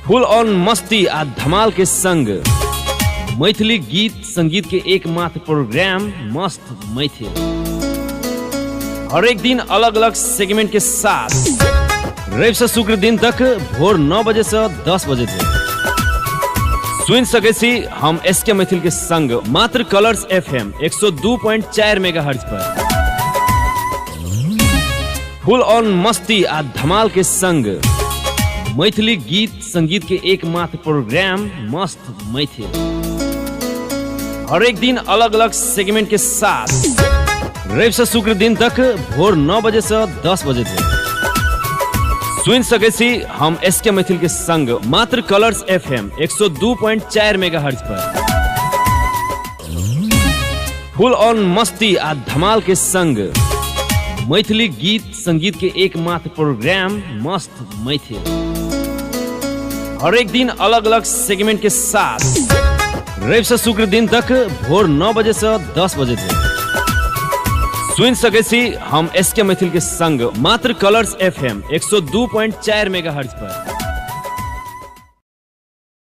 फुल on मस्ती आ धमाल के संग मैथिली गीत संगीत के एकमात्र प्रोग्राम मस्त मैथिल। हर एक दिन अलग अलग सेगमेंट के साथ रवि से शुक्र दिन तक भोर 9 बजे से 10 बजे तक सुन सके छी हम एसके मैथिल के संग मात्र कलर्स FM 102.4 मेगाहर्ट्ज पर। फुल ऑन मस्ती आ धमाल के संग मैथिली गीत संगीत के एकमात्र प्रोग्राम मस्त मैथिल। हर एक दिन अलग अलग सेगमेंट के साथ रवि से शुक्र दिन तक भोर 9 बजे से 10 बजे तक सुन सके छी हम एसके मैथिल के संग मात्र कलर्स FM 102.4 मेगाहर्ट्ज पर। फुल ऑन मस्ती आ धमाल के संग मैथिली गीत संगीत के एकमात्र प्रोग्राम मस्त मैथिल। हर एक दिन अलग अलग सेगमेंट के साथ रवि से शुक्र दिन तक भोर 9 बजे से 10 बजे तक सुन सके छी हम एसके मैथिल के संग मात्र कलर्स FM 102.4 मेगाहर्ट्ज पर।